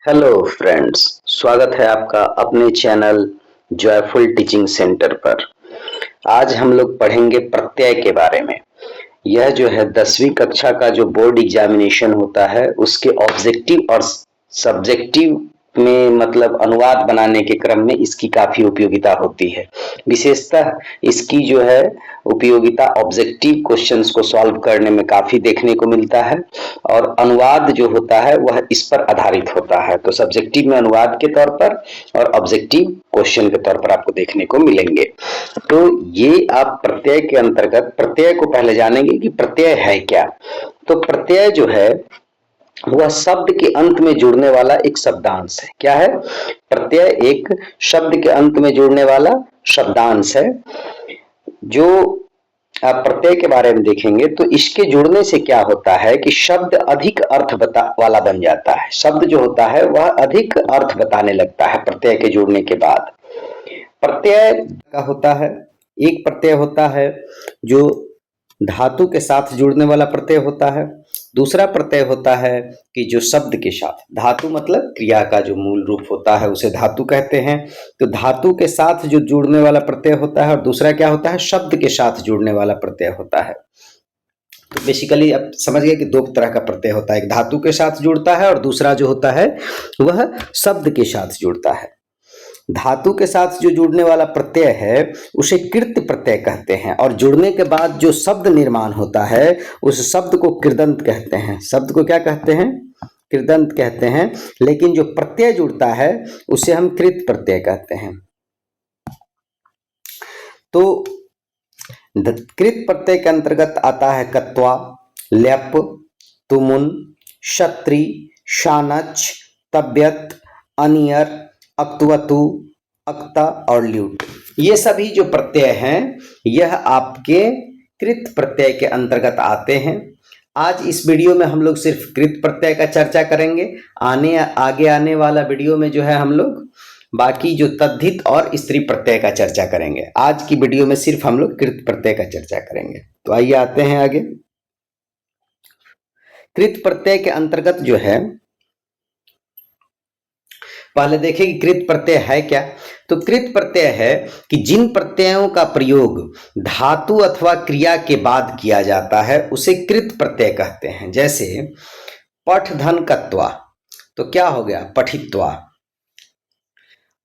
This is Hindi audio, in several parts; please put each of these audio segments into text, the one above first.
हेलो फ्रेंड्स, स्वागत है आपका अपने चैनल जॉयफुल टीचिंग सेंटर पर। आज हम लोग पढ़ेंगे प्रत्यय के बारे में। यह जो है 10वीं कक्षा का जो बोर्ड एग्जामिनेशन होता है उसके ऑब्जेक्टिव और सब्जेक्टिव में मतलब अनुवाद बनाने के क्रम में इसकी काफी उपयोगिता होती है। विशेषतः इसकी जो है उपयोगिता ऑब्जेक्टिव क्वेश्चंस को सॉल्व करने में काफी देखने को मिलता है और अनुवाद जो होता है वह इस पर आधारित होता है। तो सब्जेक्टिव में अनुवाद के तौर पर और ऑब्जेक्टिव क्वेश्चन के तौर पर आपको देखने को मिलेंगे। तो ये आप प्रत्यय के अंतर्गत प्रत्यय को पहले जानेंगे कि प्रत्यय है क्या। तो प्रत्यय जो है वह शब्द के अंत में जुड़ने वाला एक शब्दांश है। क्या है? प्रत्यय एक शब्द के अंत में जुड़ने वाला शब्दांश है। जो आप प्रत्यय के बारे में देखेंगे तो इसके जुड़ने से क्या होता है कि शब्द अधिक अर्थ वाला बन जाता है। शब्द जो होता है वह अधिक अर्थ बताने लगता है प्रत्यय के जुड़ने के बाद। प्रत्यय का होता है, एक प्रत्यय होता है जो धातु के साथ जुड़ने वाला प्रत्यय होता है। दूसरा प्रत्यय होता है कि जो शब्द के साथ, धातु मतलब क्रिया का जो मूल रूप होता है उसे धातु कहते हैं। तो धातु के साथ जो जुड़ने वाला प्रत्यय होता है और दूसरा क्या होता है, शब्द के साथ जुड़ने वाला प्रत्यय होता है। तो बेसिकली आप समझ गए कि दो तरह का प्रत्यय होता है, एक धातु के साथ जुड़ता है और दूसरा जो होता है वह शब्द के साथ जुड़ता है। धातु के साथ जो जुड़ने वाला प्रत्यय है उसे कृत प्रत्यय कहते हैं और जुड़ने के बाद जो शब्द निर्माण होता है उस शब्द को कृदंत कहते हैं। शब्द को क्या कहते हैं? कृदंत कहते हैं। लेकिन जो प्रत्यय जुड़ता है उसे हम कृत प्रत्यय कहते हैं। तो कृत प्रत्यय के अंतर्गत आता है कत्वा, ल्यप, तुमुन, क्षत्रि, शानच, तब्यत, अनियर, अक्तवतु, अक्ता और ल्यूट। ये सभी जो प्रत्यय हैं यह आपके कृत प्रत्यय के अंतर्गत आते हैं। आज इस वीडियो में हम लोग सिर्फ कृत प्रत्यय का चर्चा करेंगे। आगे आने वाला वीडियो में जो है हम लोग बाकी जो तद्धित और स्त्री प्रत्यय का चर्चा करेंगे। आज की वीडियो में सिर्फ हम लोग कृत प्रत्यय का चर्चा करेंगे। तो आइए आते हैं आगे। कृत प्रत्यय के अंतर्गत जो है, पहले देखें कि कृत प्रत्यय है क्या। तो कृत प्रत्यय है कि जिन प्रत्ययों का प्रयोग धातु अथवा क्रिया के बाद किया जाता है उसे कृत प्रत्यय कहते हैं। जैसे पठ धन कत्वा, तो क्या हो गया? पठित्वा।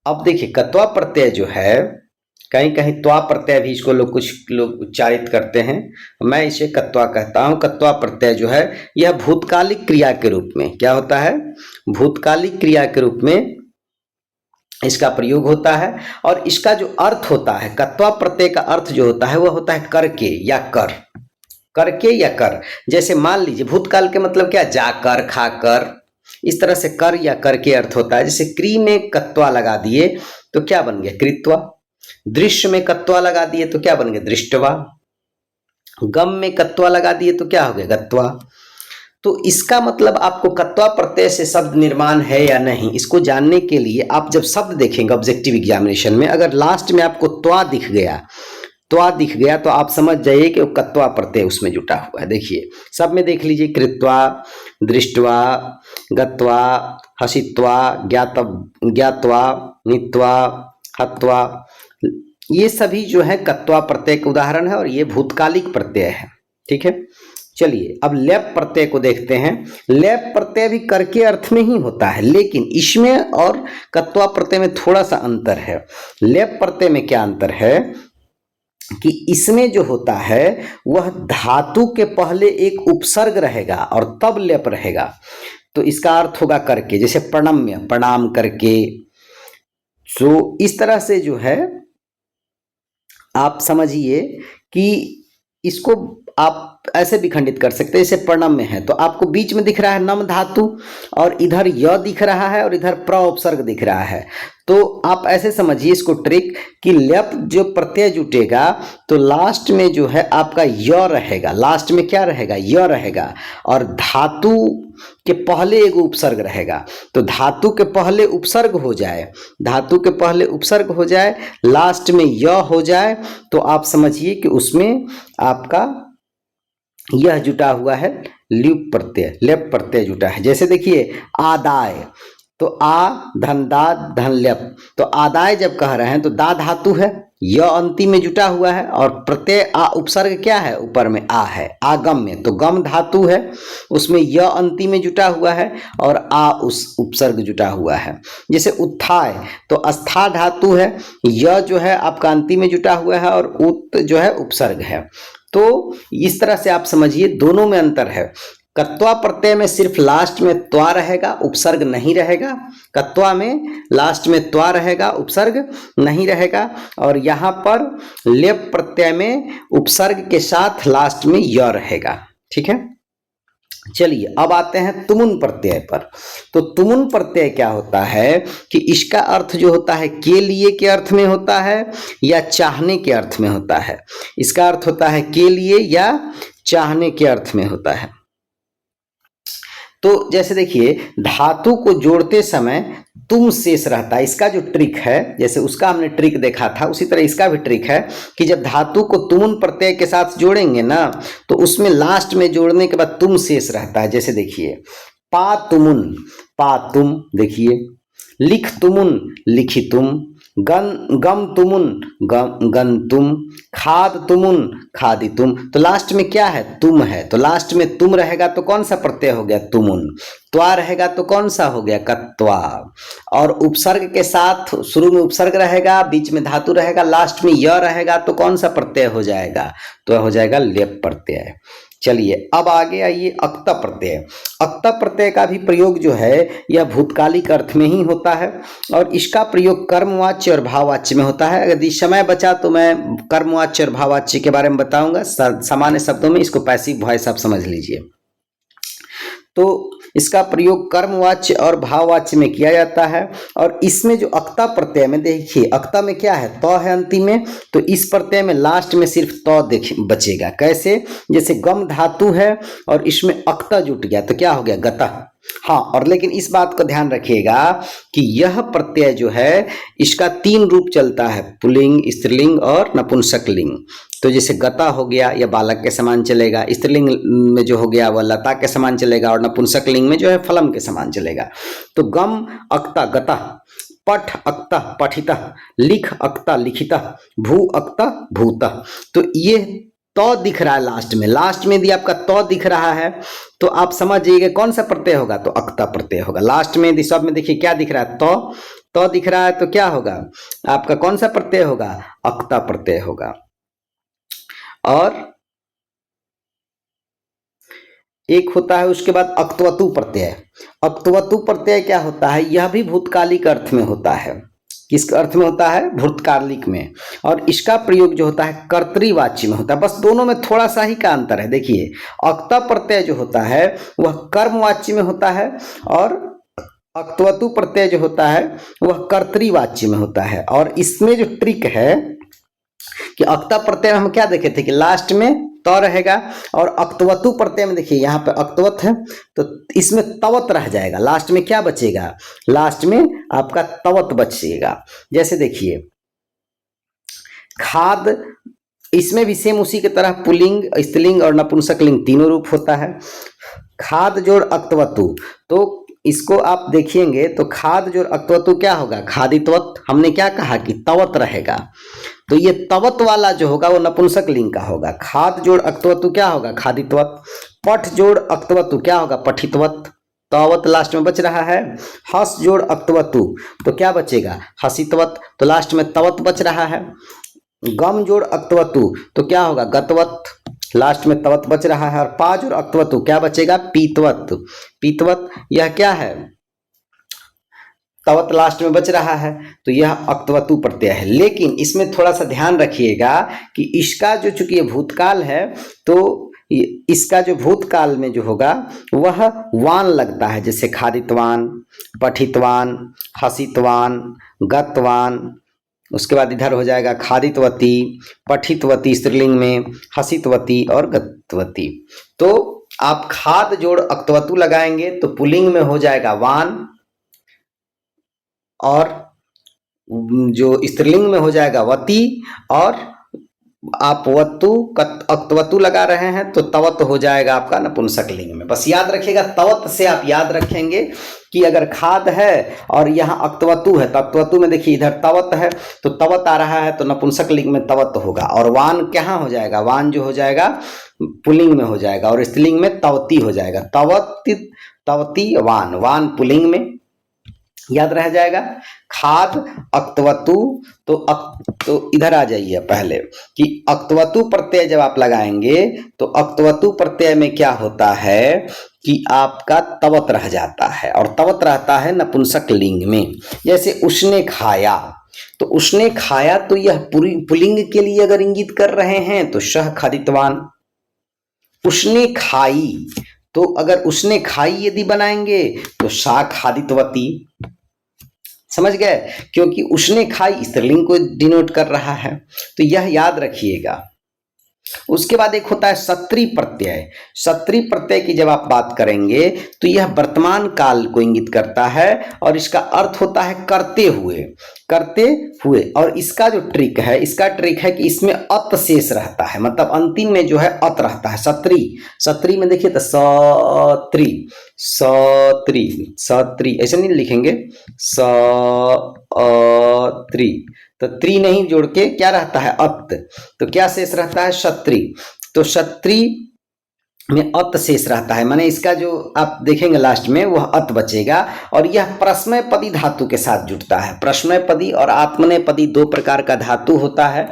अब देखिए कत्वा प्रत्यय जो है, कहीं कहीं त्वा प्रत्यय भी इसको कुछ लोग उच्चारित करते हैं, मैं इसे कत्वा कहता हूं। कत्वा प्रत्यय जो है यह भूतकालिक क्रिया के रूप में क्या होता है? भूतकालिक क्रिया के रूप में इसका प्रयोग होता है। और इसका जो अर्थ होता है, कत्वा प्रत्यय का अर्थ जो होता है वह होता है करके या कर, करके या कर। जैसे मान लीजिए भूतकाल के मतलब क्या? जाकर, खाकर, इस तरह से कर या कर के अर्थ होता है। जैसे क्री में कत्वा लगा दिए तो क्या बन गया? कृत्वा। दृश्य में कत्वा लगा दिए तो क्या बन गया? दृष्टवा। गम में कत्वा लगा दिए तो क्या हो गया? गत्वा। तो इसका मतलब आपको कत्वा प्रत्यय से शब्द निर्माण है या नहीं, इसको जानने के लिए आप जब शब्द देखेंगे ऑब्जेक्टिव एग्जामिनेशन में, अगर लास्ट में आपको त्वा दिख गया तो आप समझ जाइए कि वो कत्वा प्रत्यय उसमें जुटा हुआ है। देखिए सब में देख लीजिए, कृत्वा, दृष्टवा, गत्वा, हसित्वा, ज्ञात्वा, नीत्वा, हत्वा, ये सभी जो है कत्वा प्रत्यय के उदाहरण है और ये भूतकालिक प्रत्यय है। ठीक है, चलिए अब लेप प्रत्यय को देखते हैं। लेप प्रत्यय भी कर के अर्थ में ही होता है, लेकिन इसमें और कत्वा प्रत्यय में थोड़ा सा अंतर है। लेप प्रत्यय में क्या अंतर है कि इसमें जो होता है वह धातु के पहले एक उपसर्ग रहेगा और तब लेप रहेगा। तो इसका अर्थ होगा करके, जैसे प्रणम्य, प्रणाम करके। तो इस तरह से जो है आप समझिए कि इसको आप ऐसे भी खंडित कर सकते हैं। जैसे प्रणम्य है तो आपको बीच में दिख रहा है नम धातु और इधर य दिख रहा है और इधर प्र उपसर्ग दिख रहा है। तो आप ऐसे समझिए इसको ट्रिक कि लेप जो प्रत्यय जुटेगा तो लास्ट में जो है आपका य रहेगा। लास्ट में क्या रहेगा? य रहेगा और धातु के पहले एक उपसर्ग रहेगा। तो धातु के पहले उपसर्ग हो जाए, धातु के पहले उपसर्ग हो जाए, लास्ट में य हो जाए, तो आप समझिए कि उसमें आपका यह जुटा हुआ है ल्यूप प्रत्यय, लेप प्रत्यय जुटा है। जैसे देखिए आदाय, तो आ धन दा धन ल्यप, तो आदाय जब कह रहे हैं तो दा धातु है, य अंतिम में जुटा हुआ है, और प्रत्यय आ उपसर्ग क्या है, ऊपर में आ है, आगम में, तो गम धातु है, उसमें य अंतिम में जुटा हुआ है और आ उस उपसर्ग जुटा हुआ है। जैसे उत्थाय, तो अस्था धातु है, य जो है आपका अंतिम में जुटा हुआ है और उत जो है उपसर्ग है। तो इस तरह से आप समझिए दोनों में अंतर है। कत्वा प्रत्यय में सिर्फ लास्ट में त्वा रहेगा, उपसर्ग नहीं रहेगा। कत्वा में लास्ट में त्वा रहेगा, उपसर्ग नहीं रहेगा। और यहाँ पर लेप प्रत्यय में उपसर्ग के साथ लास्ट में य रहेगा। ठीक है, चलिए अब आते हैं तुमुन प्रत्यय पर। तो तुमुन प्रत्यय क्या होता है कि इसका अर्थ जो होता है के लिए के अर्थ में होता है या चाहने के अर्थ में होता है। इसका अर्थ होता है के लिए या चाहने के अर्थ में होता है। तो जैसे देखिए धातु को जोड़ते समय तुम शेष रहता है। इसका जो ट्रिक है, जैसे उसका हमने ट्रिक देखा था, उसी तरह इसका भी ट्रिक है कि जब धातु को तुमुन प्रत्यय के साथ जोड़ेंगे ना, तो उसमें लास्ट में जोड़ने के बाद तुम शेष रहता है। जैसे देखिए पा तुमुन, पा तुम, देखिए लिख तुमुन, लिखी तुम, गम तुमुन, गन तुम, खाद तुमुन, खादी तुम। तो लास्ट में क्या है, तुम है, तो लास्ट में तुम रहेगा तो कौन सा प्रत्यय हो गया, तुमुन। त्वा रहेगा तो कौन सा हो गया, कत्वा। और उपसर्ग के साथ शुरू में उपसर्ग रहेगा, बीच में धातु रहेगा, लास्ट में य रहेगा तो कौन सा प्रत्यय हो जाएगा, तो हो जाएगा लेप प्रत्यय। चलिए अब आगे आइए अक्ता प्रत्यय। अक्ता प्रत्यय का भी प्रयोग जो है यह भूतकालिक अर्थ में ही होता है और इसका प्रयोग कर्मवाच्य और भाववाच्य में होता है। यदि समय बचा तो मैं कर्मवाच्य और भाववाच्य के बारे में बताऊंगा। सामान्य शब्दों में इसको पैसिव वॉइस आप समझ लीजिए। तो इसका प्रयोग कर्मवाच्य और भाववाच्य में किया जाता है। और इसमें जो अक्ता प्रत्यय में देखिए, अक्ता में क्या है, त है अंतिम में, तो इस प्रत्यय में लास्ट में सिर्फ त बचेगा। कैसे, जैसे गम धातु है और इसमें अक्ता जुट गया तो क्या हो गया, गतः। हाँ, और लेकिन इस बात को ध्यान रखिएगा कि यह प्रत्यय जो है इसका 3 रूप चलता है, पुल्लिंग, स्त्रीलिंग और नपुंसकलिंग। तो जैसे गता हो गया या बालक के समान चलेगा, स्त्रीलिंग में जो हो गया वह लता के समान चलेगा और नपुंसकलिंग में जो है फलम के समान चलेगा। तो गम अक्ता गता, पठ अक्ता पठिता, लिख अक्ता लिखिता, भू अक्ता भूता। तो ये तो दिख रहा है लास्ट में, लास्ट में यदि आपका तो दिख रहा है तो आप समझ जाइएगा कौन सा प्रत्यय होगा, तो अक्ता प्रत्यय होगा। लास्ट में यदि सब में देखिए क्या दिख रहा है, तो दिख रहा है तो क्या होगा, आपका कौन सा प्रत्यय होगा, अक्ता प्रत्यय होगा। और एक होता है उसके बाद अक्तवतु प्रत्यय। अक्तवतु प्रत्यय क्या होता है, यह भी भूतकालिक अर्थ में होता है। किस अर्थ में होता है, भूतकालिक में। और इसका प्रयोग जो होता है कर्तृवाच्य में होता है। बस दोनों में थोड़ा सा ही का अंतर है। देखिए अक्ता प्रत्यय जो होता है वह कर्मवाच्य में होता है और अक्तवतु प्रत्यय जो होता है वह कर्तृवाच्य में होता है। और इसमें जो ट्रिक है कि अक्ता प्रत्यय में हम क्या देखे थे कि लास्ट में त रहेगा, और अक्तवतु प्रत्यय में देखिए यहाँ पे अक्तवत है तो इसमें तवत रह जाएगा। लास्ट में क्या बचेगा, लास्ट में आपका तवत बचेगा। जैसे देखिए खाद, इसमें भी सेम उसी की तरह पुल्लिंग, स्त्रीलिंग और नपुंसकलिंग तीनों रूप होता है। खाद जोड़ अक्तवतु, तो इसको आप देखिएंगे तो खाद जोड़ अक्तवतु क्या होगा, खादित्वत। हमने क्या कहा कि तवत रहेगा, तो ये तवत वाला जो होगा वो नपुंसक लिंग का होगा। खाद जोड़ अक्तवतु क्या होगा, खादित्वत। पठ जोड़ अक्तवतु क्या होगा, पठित्वत। तवत लास्ट में बच रहा है। हस जोड़ अक्तवतु तो क्या बचेगा, हसित्वत। तो लास्ट में तवत बच रहा है। गम जोड़ अक्तवतु तो क्या होगा, गतवत। लास्ट में तवत बच रहा है। और पा जोड़ अक्तवतु क्या बचेगा, पीतवत। पीतवत यह क्या है, तवत लास्ट में बच रहा है, तो यह अक्तवतु प्रत्यय है। लेकिन इसमें थोड़ा सा ध्यान रखिएगा कि इसका जो चूंकि ये भूतकाल है तो इसका जो भूतकाल में जो होगा वह वान लगता है। जैसे खादितवान, पठितवान, हसितवान, गतवान। उसके बाद इधर हो जाएगा खादितवती, पठितवती स्त्रीलिंग में, हसितवती और गतवती। तो आप खाद जोड़ अक्तवतु लगाएंगे तो पुल्लिंग में हो जाएगा वान, और जो स्त्रीलिंग में हो जाएगा वती, और आपवतु अक्तवतु लगा रहे हैं तो तवत हो जाएगा आपका नपुंसक लिंग में। बस याद रखिएगा, तवत से आप याद रखेंगे कि अगर खाद है और यहाँ अक्तवतु है तो अक्तवतु में देखिए इधर तवत है तो तवत आ रहा है तो नपुंसक लिंग में तवत होगा। और वान कहाँ हो जाएगा, वान जो हो जाएगा पुल्लिंग में हो जाएगा और स्त्रीलिंग में तवती हो जाएगा। तवती तवती वान, वान पुल्लिंग में याद रह जाएगा। खाद अक्तवतु तो इधर आ जाइए पहले कि अक्तवतु प्रत्यय जब आप लगाएंगे तो अक्तवतु प्रत्यय में क्या होता है कि आपका तवत रह जाता है और तवत रहता है नपुंसक लिंग में। जैसे उसने खाया, तो उसने खाया तो यह पुल्लिंग के लिए अगर इंगित कर रहे हैं तो शह खादितवान। उसने खाई, तो अगर उसने खाई यदि बनाएंगे तो सा खादितवती। समझ गए, क्योंकि उसने खाई स्त्रीलिंग को डिनोट कर रहा है, तो यह याद रखिएगा। उसके बाद एक होता है सत्री प्रत्यय। सत्री प्रत्यय की जब आप बात करेंगे तो यह वर्तमान काल को इंगित करता है और इसका अर्थ होता है करते हुए, करते हुए। और इसका जो ट्रिक है, इसका ट्रिक है कि इसमें अत शेष रहता है, मतलब अंतिम में जो है अत रहता है। सत्री, सत्री में देखिए तो सत्री, सत्री, सत्री ऐसे नहीं लिखेंगे, सत्री, तो त्री नहीं जोड़ के क्या रहता है अत, तो क्या शेष रहता है क्षत्री। तो क्षत्री में अत शेष रहता है, माने इसका जो आप देखेंगे लास्ट में वह अत बचेगा। और यह प्रश्मयपदी धातु के साथ जुड़ता है। प्रश्मयपदी और आत्मनेपदी दो प्रकार का धातु होता है,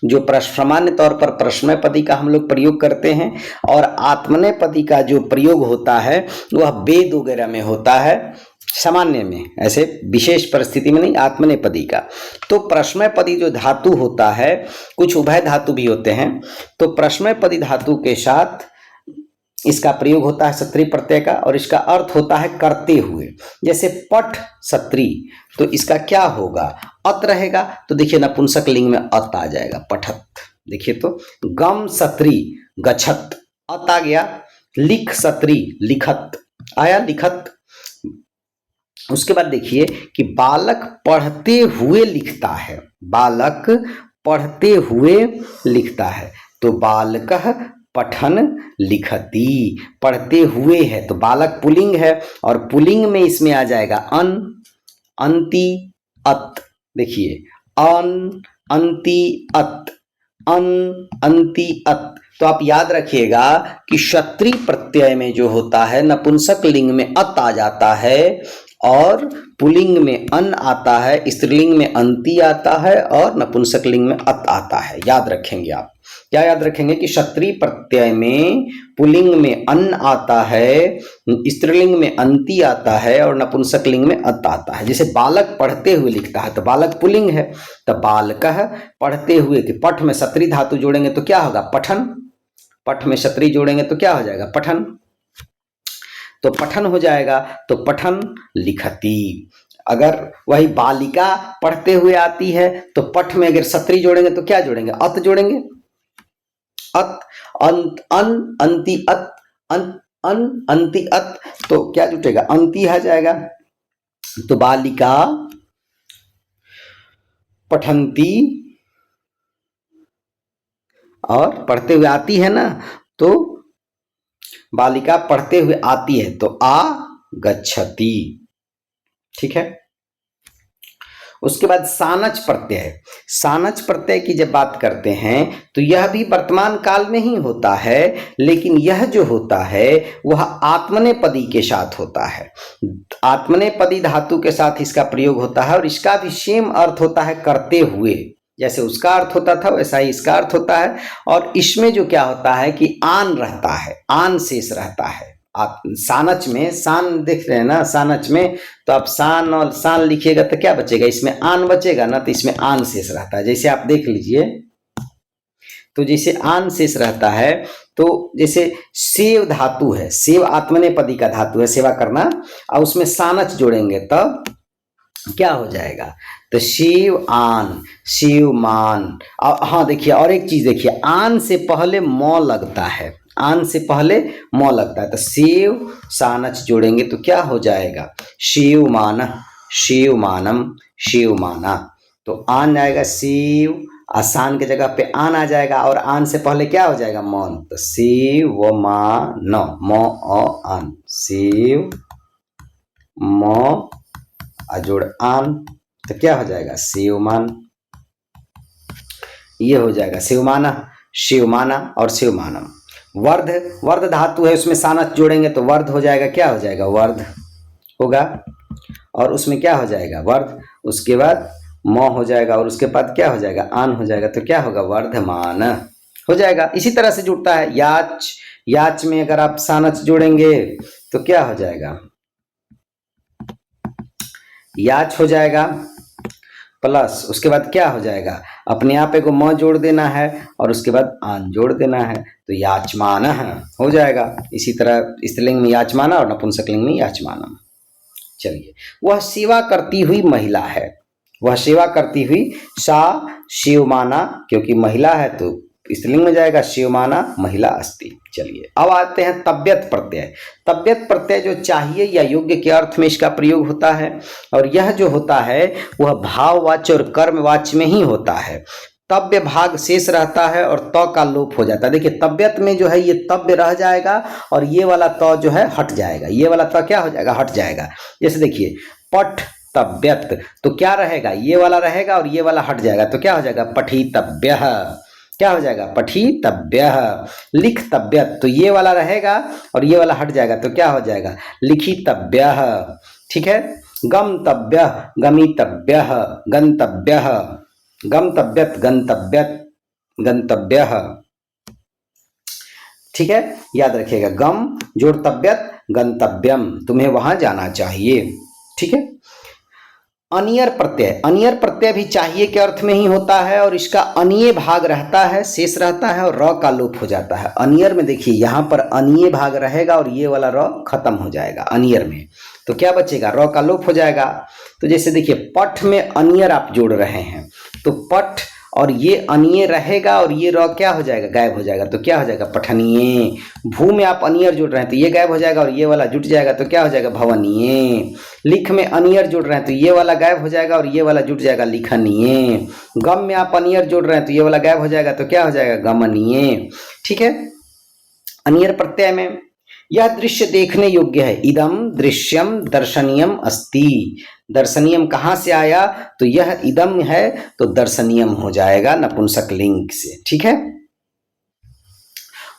जो सामान्य तौर पर प्रश्मयपदी का हम लोग प्रयोग करते हैं और आत्मनेपदी का जो प्रयोग होता है वह वेद वगैरह में होता है, सामान्य में, ऐसे विशेष परिस्थिति में नहीं, आत्मनेपदी का। तो प्रश्मयपदी जो धातु होता है, कुछ उभय धातु भी होते हैं, तो प्रश्मयपदी धातु के साथ इसका प्रयोग होता है सत्री प्रत्यय का और इसका अर्थ होता है करते हुए। जैसे पठ सत्री, तो इसका क्या होगा, अत रहेगा, तो देखिए नपुंसक लिंग में अत आ जाएगा, पठत। देखिए तो गम सत्री गच्छत, अत आ गया। लिख सत्री लिखत आया, लिखत। उसके बाद देखिए कि बालक पढ़ते हुए लिखता है, बालक पढ़ते हुए लिखता है, तो बालकः पठन लिखती, पढ़ते हुए है तो बालक पुल्लिंग है और पुल्लिंग में इसमें आ जाएगा अन, अंति, अत। देखिए अन, अंति, अत, अन, अंति, अत। तो आप याद रखिएगा कि क्षत्री प्रत्यय में जो होता है नपुंसक लिंग में अत आ जाता है और पुल्लिंग में अन आता है, स्त्रीलिंग में अंति आता है और नपुंसक लिंग में अत आता है। याद रखेंगे आप, क्या याद रखेंगे कि क्षत्रिय प्रत्यय में पुल्लिंग में अन आता है, स्त्रीलिंग में अंति आता है और नपुंसक लिंग में अत आता है। जैसे बालक पढ़ते हुए लिखता है तो बालक पुल्लिंग है, तो बालकः पढ़ते हुए, कि पठ में क्षत्रि धातु जोड़ेंगे तो क्या होगा, पठन। पठ में क्षत्रि जोड़ेंगे तो क्या हो जाएगा, पठन। तो पठन हो जाएगा, तो पठन लिखती। अगर वही बालिका पढ़ते हुए आती है तो पठ में अगर क्षत्रि जोड़ेंगे तो क्या जोड़ेंगे, अत जोड़ेंगे, अत, अंत, अन, अंति, अत, अन, अंति, अत, तो क्या जुटेगा, अंति आ जाएगा। तो बालिका पठंती, और पढ़ते हुए आती है ना, तो बालिका पढ़ते हुए आती है तो आ गच्छति। ठीक है। उसके बाद सानच प्रत्यय। सानच प्रत्यय की जब बात करते हैं तो यह भी वर्तमान काल में ही होता है, लेकिन यह जो होता है वह आत्मनेपदी के साथ होता है। आत्मनेपदी धातु के साथ इसका प्रयोग होता है और इसका भी सेम अर्थ होता है करते हुए, जैसे उसका अर्थ होता था वैसा ही इसका अर्थ होता है। और इसमें जो क्या होता है कि आन रहता है, आन शेष रहता है। आप सानच में, सान देख रहे हैं ना, सानच में तो आप सान और सान लिखिएगा तो क्या बचेगा, इसमें आन बचेगा ना, तो इसमें आन शेष रहता है। जैसे आप देख लीजिए, तो जैसे आन शेष रहता है, तो जैसे सेव धातु है, सेव आत्मनेपदी का धातु है, सेवा करना, और उसमें सानच जोड़ेंगे तब क्या हो जाएगा, तो शिव आन, शिव मान। हाँ देखिए, और एक चीज देखिए, आन से पहले मौ लगता है, आन से पहले मौ लगता है, तो शिव सानच जोड़ेंगे तो क्या हो जाएगा, शिव मान, शिव मानम, शिव माना। तो आन आएगा शिव, आसान के जगह पे आन आ जाएगा और आन से पहले क्या हो जाएगा मौन, तो सेवमान, म अ आन, सेव म अजोड़ आन, तो क्या हो जाएगा सेवमान। ये हो जाएगा शिवमाना, शिवमाना और शिवमानम। वर्ध, वर्ध धातु है उसमें सानच जोड़ेंगे तो वर्ध हो जाएगा, क्या हो जाएगा वर्ध होगा, और उसमें क्या हो जाएगा वर्ध, उसके बाद म हो जाएगा और उसके बाद क्या हो जाएगा आन हो जाएगा, तो क्या होगा वर्धमान हो जाएगा। इसी तरह से जुड़ता है याच, याच में अगर आप सानच जोड़ेंगे तो क्या हो जाएगा याच हो जाएगा, प्लस उसके बाद क्या हो जाएगा अपने आप एक म जोड़ देना है और उसके बाद आन जोड़ देना है, तो याचमान हो जाएगा। इसी तरह स्त्रीलिंग में याचमाना और नपुंसकलिंग में याचमानम। चलिए, वह सेवा करती हुई महिला है, वह सेवा करती हुई, सा शिवमाना, क्योंकि महिला है तो स्त्रीलिंग में जाएगा शिवमाना महिला अस्ति। चलिए अब आते हैं तब्यत प्रत्यय। तब्यत प्रत्यय जो चाहिए या योग्य के अर्थ में इसका प्रयोग होता है, और यह जो होता है वह भाववाच्य और कर्मवाच्य में ही होता है। तव्य भाग शेष रहता है और त का लोप हो जाता है। देखिए तब्यत में जो है ये तव्य रह जाएगा और ये वाला त जो है हट जाएगा, ये वाला त क्या हो जाएगा हट जाएगा। जैसे देखिए पठ तव्यत, तो क्या रहेगा ये वाला रहेगा और ये वाला हट जाएगा, तो क्या हो जाएगा पठितव्यः, क्या हो जाएगा पठितव्यः। लिख तव्यत, तो ये वाला रहेगा और ये वाला हट जाएगा, तो क्या हो जाएगा लिखितव्यः। ठीक है, गमतव्यः, गमितव्यः, गंतव्यः, गमतव्यत, गंतव्यत, गंतव्यः। ठीक है, याद रखिएगा गम जोड़ तव्यत गंतव्यम, तुम्हें वहां जाना चाहिए। ठीक है, अनियर प्रत्यय, अनियर प्रत्यय भी चाहिए के अर्थ में ही होता है और इसका अनिय भाग रहता है, शेष रहता है और र का लोप हो जाता है। अनियर में देखिए यहाँ पर अनिय भाग रहेगा और ये वाला र खत्म हो जाएगा अनियर में, तो क्या बचेगा र का लोप हो जाएगा। तो जैसे देखिए पठ में अनियर आप जोड़ रहे हैं तो पठ और ये अनिय रहेगा और ये र क्या हो जाएगा गायब हो जाएगा, तो क्या हो जाएगा पठनीय। भू में आप अनियर जोड़ रहे हैं तो ये गायब हो जाएगा और ये वाला जुट जाएगा, तो क्या हो जाएगा भवनीय। लिख में अनियर जोड़ रहे हैं तो ये वाला गायब हो जाएगा और ये वाला जुट जाएगा लिखनीय। गम में आप अनियर जोड़ रहे हैं तो ये वाला गायब हो जाएगा, तो क्या हो जाएगा गमनीय। ठीक है, अनियर प्रत्यय में यह दृश्य देखने योग्य है, इदम दृश्यम दर्शनीयम अस्ति। दर्शनीयम कहाँ से आया, तो यह इदम है तो दर्शनीयम हो जाएगा नपुंसक लिंग से। ठीक है,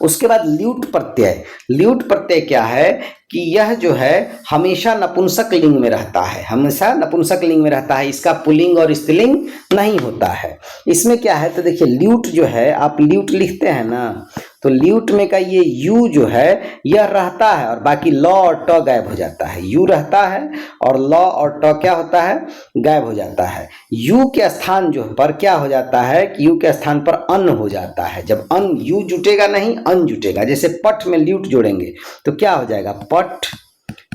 उसके बाद ल्यूट प्रत्यय। ल्यूट प्रत्यय क्या है कि यह जो है हमेशा नपुंसक लिंग में रहता है, हमेशा नपुंसक लिंग में रहता है, इसका पुल्लिंग और स्त्रीलिंग नहीं होता है। इसमें क्या है तो देखिए ल्यूट जो है, आप ल्यूट लिखते हैं ना, तो ल्यूट में का ये यू जो है यह रहता है और बाकी ल और ट गायब हो जाता है। यू रहता है और ल और ट क्या होता है गायब हो जाता है। यू के स्थान जो पर क्या हो जाता है कि यू के स्थान पर अन हो जाता है। जब अन, यू जुटेगा नहीं अन जुटेगा। जैसे पठ में ल्यूट जोड़ेंगे तो क्या हो जाएगा पठ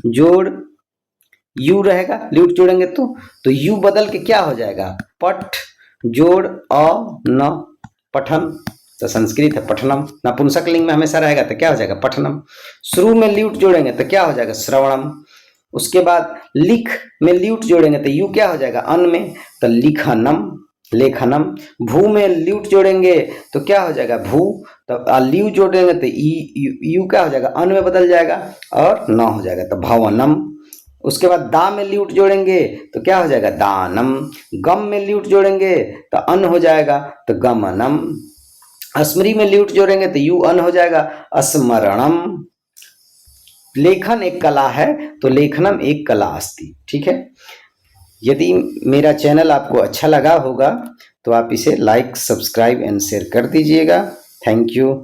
जोड़ यू रहेगा, ल्यूट जोड़ेंगे तो यू बदल के क्या हो जाएगा पठ जोड़ अ न पठन, तो संस्कृत है पठनम। नपुंसक लिंग में हमेशा रहेगा तो क्या हो जाएगा पठनम। शुरू में ल्यूट जोड़ेंगे तो क्या हो जाएगा श्रवणम। उसके बाद लिख में ल्यूट जोड़ेंगे तो यू क्या हो जाएगा अन में, तो लिखनम लेखनम। भू में ल्यूट जोड़ेंगे तो क्या हो जाएगा भू, तो ल्यू जोड़ेंगे तो यू क्या हो जाएगा अन में बदल जाएगा और न हो जाएगा तो भवनम। उसके बाद दा में ल्यूट जोड़ेंगे तो क्या हो जाएगा दानम। गम में ल्यूट जोड़ेंगे तो अन हो जाएगा तो गमनम। स्मृति में ल्यूट जोड़ेंगे तो यू अन हो जाएगा स्मरणम। लेखन एक कला है तो लेखनम एक कला अस्ति। ठीक है, यदि मेरा चैनल आपको अच्छा लगा होगा तो आप इसे लाइक सब्सक्राइब एंड शेयर कर दीजिएगा। Thank you.